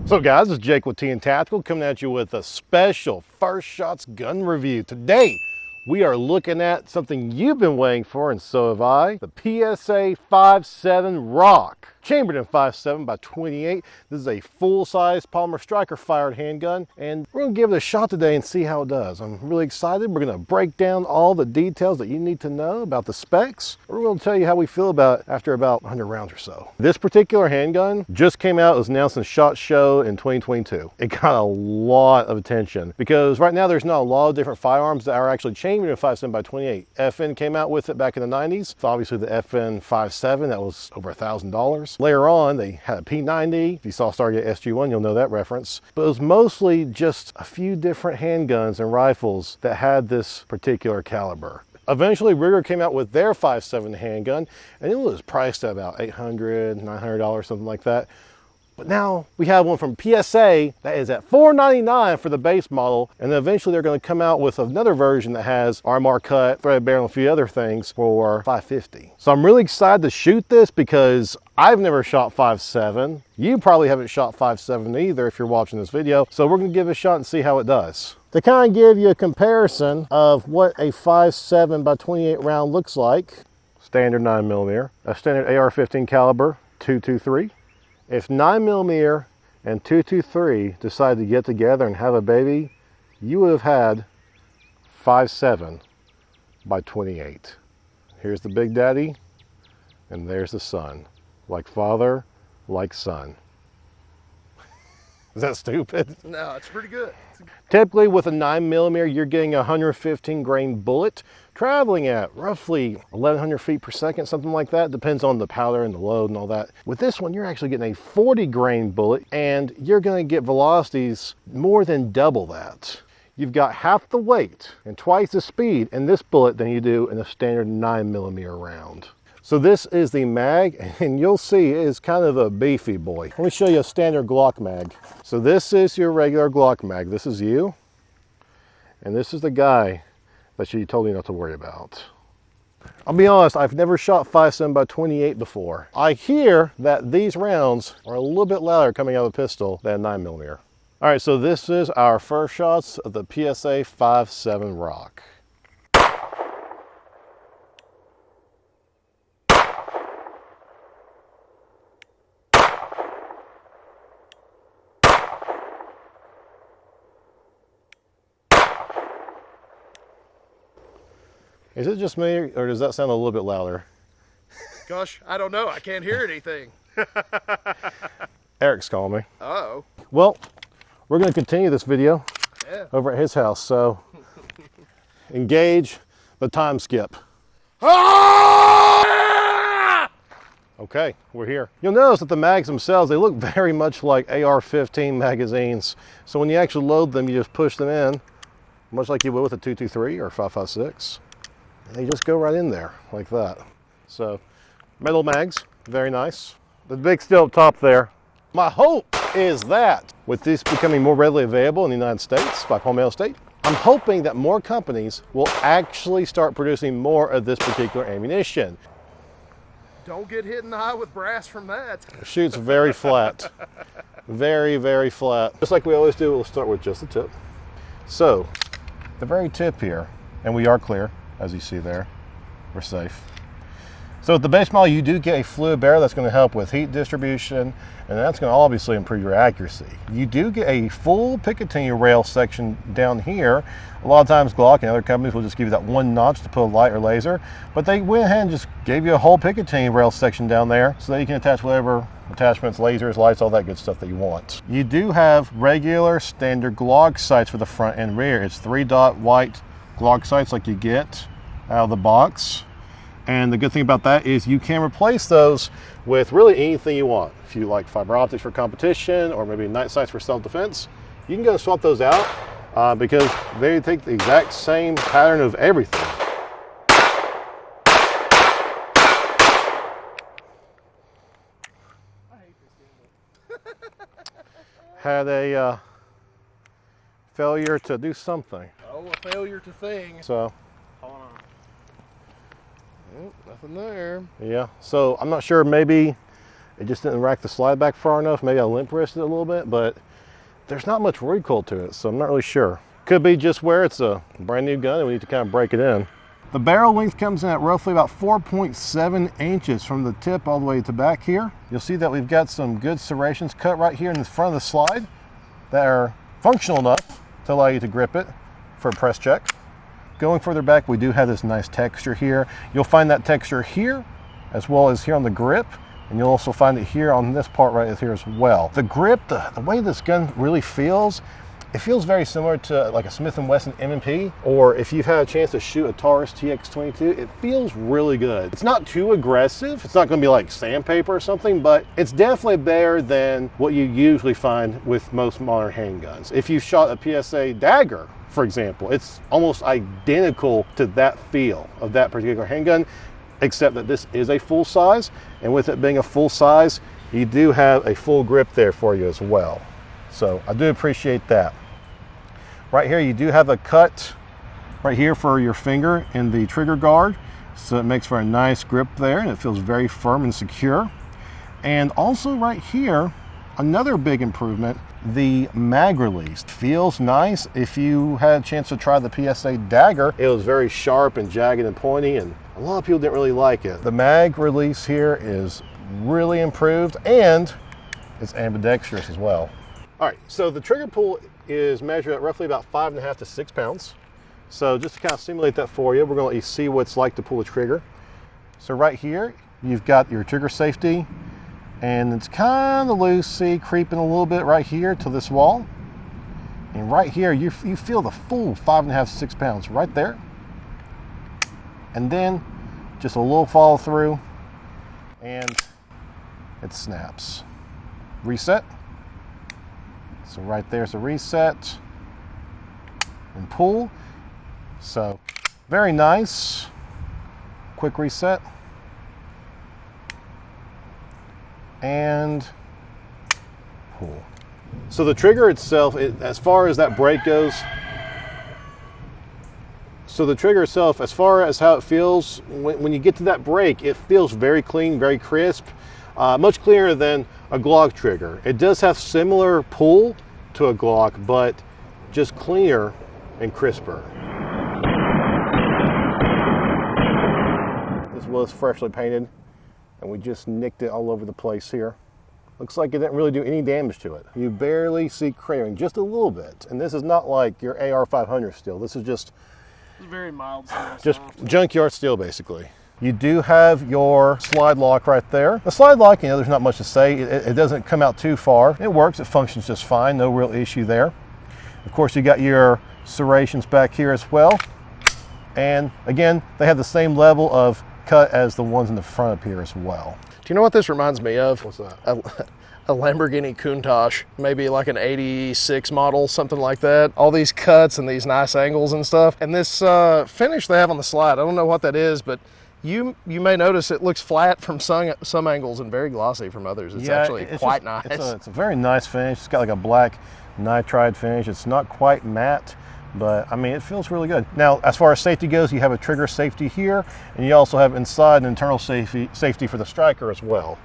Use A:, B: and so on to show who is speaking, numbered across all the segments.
A: So guys, it's Jake with T & Tactical coming at you with a special First Shots gun review. Today, we are looking at something you've been waiting for, and so have I, the PSA 5.7 Rock. Chambered in 5.7 by 28. This is a full-size polymer striker fired handgun, and we're going to give it a shot today and see how it does. I'm really excited. We're going to break down all the details that you need to know about the specs. We're going to tell you how we feel about it after about 100 rounds or so. This particular handgun just came out. It was announced in SHOT Show in 2022. It got a lot of attention because right now there's not a lot of different firearms that are actually chambered in 5.7 by 28. FN came out with it back in the 90s. So obviously the FN 5.7, that was over $1,000. Later on, they had a P90. If you saw Stargate SG1, you'll know that reference. But it was mostly just a few different handguns and rifles that had this particular caliber. Eventually, Ruger came out with their 5.7 handgun, and it was priced at about $800, $900, something like that. But now we have one from PSA that is at $499 for the base model, and then eventually they're going to come out with another version that has RMR cut, threaded barrel, and a few other things for $550. So I'm really excited to shoot this because I've never shot 5.7. You probably haven't shot 5.7 either if you're watching this video. So we're going to give it a shot and see how it does. To kind of give you a comparison of what a 5.7 by 28 round looks like, standard 9mm, a standard AR-15 caliber 223. If 9mm and 223 decide to get together and have a baby, you would have had 5.7 by 28. Here's the big daddy, and there's the son. Like father, like son. Is that stupid?
B: No, it's pretty good.
A: Typically with a 9mm, you're getting a 115 grain bullet, traveling at roughly 1,100 feet per second, something like that. Depends on the powder and the load and all that. With this one, you're actually getting a 40 grain bullet, and you're gonna get velocities more than double that. You've got half the weight and twice the speed in this bullet than you do in a standard 9mm round. So this is the mag, and you'll see it is kind of a beefy boy. Let me show you a standard Glock mag. So this is your regular Glock mag. This is you, and this is the guy that she told you not to worry about. I'll be honest, I've never shot 5.7 by 28 before. I hear that these rounds are a little bit louder coming out of the pistol than 9mm. All right, so this is our first shots of the PSA 5.7 Rock. Is it just me, or does that sound a little bit louder?
B: Gosh, I don't know. I can't hear anything.
A: Eric's calling me.
B: Uh-oh.
A: Well, we're going to continue this video over at his house, so engage the time skip. Okay, we're here. You'll notice that the mags themselves, they look very much like AR-15 magazines. So when you actually load them, you just push them in, much like you would with a 223 or 5.56. And they just go right in there like that. So metal mags, very nice. The big steel up top there. My hope is that with this becoming more readily available in the United States by Palmetto State, I'm hoping that more companies will actually start producing more of this particular ammunition.
B: Don't get hit in the eye with brass from that.
A: It shoots very flat. Very, very flat. Just like we always do, we'll start with just the tip. So the very tip here, and we are clear, as you see there, we're safe. So with the base model, you do get a fluid barrel that's going to help with heat distribution, and that's going to obviously improve your accuracy. You do get a full Picatinny rail section down here. A lot of times Glock and other companies will just give you that one notch to put a light or laser, but they went ahead and just gave you a whole Picatinny rail section down there so that you can attach whatever attachments, lasers, lights, all that good stuff that you want. You do have regular standard Glock sights for the front and rear. It's 3-dot white Glock sights like you get out of the box. And the good thing about that is you can replace those with really anything you want. If you like fiber optics for competition or maybe night sights for self-defense, you can go swap those out because they take the exact same pattern of everything. Had a failure to do something.
B: Oh, a failure to thing.
A: So,
B: hold on. Oh, nothing there.
A: Yeah, so I'm not sure, maybe It just didn't rack the slide back far enough. Maybe I limp wristed it a little bit, but there's not much recoil to it, so I'm not really sure. Could be just where it's a brand new gun and we need to kind of break it in. The barrel length comes in at roughly about 4.7 inches from the tip all the way to back here. You'll see that we've got some good serrations cut right here in the front of the slide that are functional enough to allow you to grip it for a press check. Going further back, we do have this nice texture here. You'll find that texture here as well as here on the grip, and you'll also find it here on this part right here as well. The grip, the way this gun really feels, it feels very similar to like a Smith & Wesson M&P, or if you've had a chance to shoot a Taurus TX22, it feels really good. It's not too aggressive. It's not going to be like sandpaper or something, but it's definitely better than what you usually find with most modern handguns. If you shot a PSA Dagger, for example, it's almost identical to that feel of that particular handgun, except that this is a full size, and with it being a full size, you do have a full grip there for you as well. So I do appreciate that. Right here, you do have a cut right here for your finger in the trigger guard. So it makes for a nice grip there, and it feels very firm and secure. And also right here, another big improvement, the mag release feels nice. If you had a chance to try the PSA Dagger, it was very sharp and jagged and pointy, and a lot of people didn't really like it. The mag release here is really improved, and it's ambidextrous as well. All right, so the trigger pull is measured at roughly about 5.5 to 6 pounds. So just to kind of simulate that for you, we're going to let you see what it's like to pull the trigger. So right here, you've got your trigger safety, and it's kind of loose, see, creeping a little bit right here to this wall. And right here, you feel the full 5.5 to 6 pounds right there. And then just a little follow through, and it snaps. Reset. So right there's a reset and pull. So very nice. Quick reset. And pull. So the trigger itself, as far as that brake goes, so the trigger itself, as far as how it feels, when you get to that brake, it feels very clean, very crisp, much cleaner than a Glock trigger. It does have similar pull to a Glock, but just cleaner and crisper. This was freshly painted, and we just nicked it all over the place here. Looks like it didn't really do any damage to it. You barely see cratering, just a little bit. And this is not like your AR 500 steel. This is just
B: very mild steel.
A: Just junkyard steel, basically. You do have your slide lock right there. The slide lock, you know, there's not much to say. It doesn't come out too far. It works, it functions just fine, no real issue there. Of course, you got your serrations back here as well. And again, they have the same level of cut as the ones in the front up here as well.
B: Do you know what this reminds me of?
A: What's that?
B: A Lamborghini Countach, maybe like an 86 model, something like that. All these cuts and these nice angles and stuff. And this finish they have on the slide, I don't know what that is, but you may notice it looks flat from some angles and very glossy from others. It's actually quite nice.
A: It's a very nice finish. It's got like a black nitride finish. It's not quite matte, but I mean, it feels really good. Now, as far as safety goes, you have a trigger safety here, and you also have inside an internal safety for the striker as well.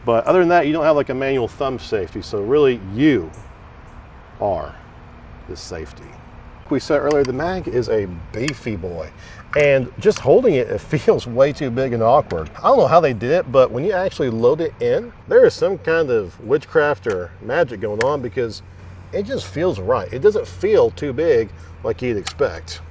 A: But other than that, you don't have like a manual thumb safety, so really you are the safety. Like we said earlier, the mag is a beefy boy, and just holding it, it feels way too big and awkward. I don't know how they did it, but when you actually load it in, there is some kind of witchcraft or magic going on, because it just feels right. It doesn't feel too big like you'd expect.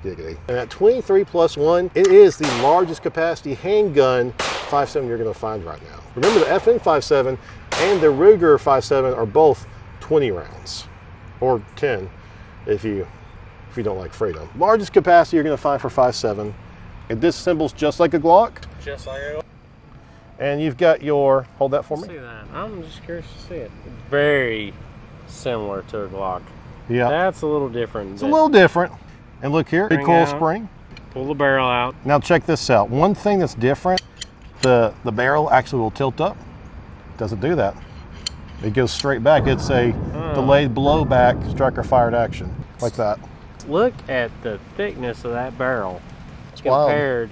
A: Giggity. And at 23+1, it is the largest capacity handgun 5.7 you're going to find right now. Remember, the FN 5.7 and the Ruger 5.7 are both 20 rounds, or 10 if you don't like freedom. Largest capacity you're going to find for 5.7. It disassembles just like a Glock.
C: Just like a Glock.
A: And you've got your, hold that for me.
C: See that? I'm just curious to see it. Very similar to a Glock.
A: Yeah.
C: That's a little different.
A: It's a little different. And look here, recoil spring.
C: Pull the barrel out.
A: Now check this out. One thing that's different, the barrel actually will tilt up. Doesn't do that. It goes straight back. It's a delayed blowback striker fired action, like that.
C: Look at the thickness of that barrel
A: Wild.
C: compared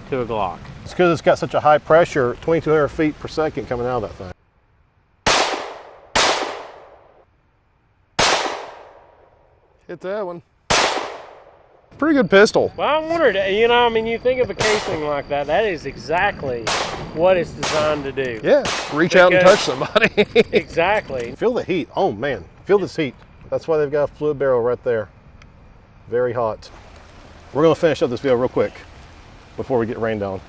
C: to a Glock.
A: It's because it's got such a high pressure, 2,200 feet per second coming out of that thing.
B: Hit that one. Pretty good pistol.
C: Well, I wondered, you know, I mean, you think of a casing like that, that is exactly what it's designed to do.
B: Yeah, reach out and touch somebody.
C: Exactly.
A: Feel the heat. Oh man, feel this heat. That's why they've got a fluid barrel right there. Very hot. We're gonna finish up this video real quick before we get rained on.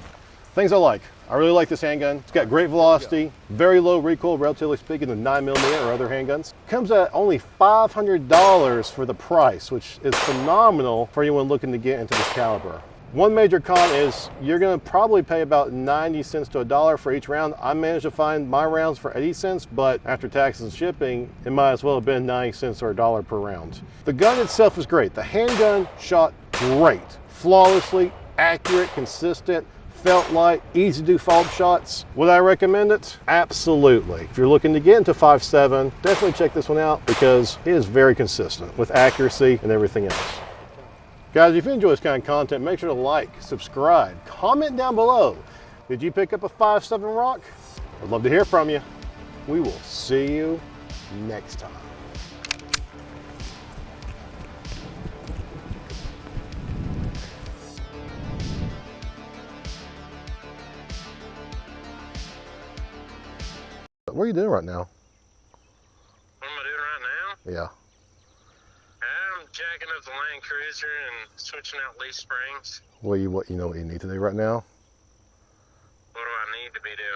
A: Things I like. I really like this handgun. It's got great velocity, very low recoil, relatively speaking, to 9mm or other handguns. Comes at only $500 for the price, which is phenomenal for anyone looking to get into this caliber. One major con is you're gonna probably pay about 90 cents to $1 for each round. I managed to find my rounds for 80 cents, but after taxes and shipping, it might as well have been 90 cents or $1 per round. The gun itself is great. The handgun shot great, flawlessly, accurate, consistent, felt light, easy to do follow-up shots. Would I recommend it? Absolutely. If you're looking to get into 5.7, definitely check this one out because it is very consistent with accuracy and everything else. Guys, if you enjoy this kind of content, make sure to like, subscribe, comment down below. Did you pick up a 5.7 rock? I'd love to hear from you. We will see you next time. What are you doing right now?
D: What am I doing right now?
A: Yeah.
D: I'm jacking up the Land Cruiser and switching out leaf springs.
A: Well, you know what you need to do right now?
D: What do I need to be doing?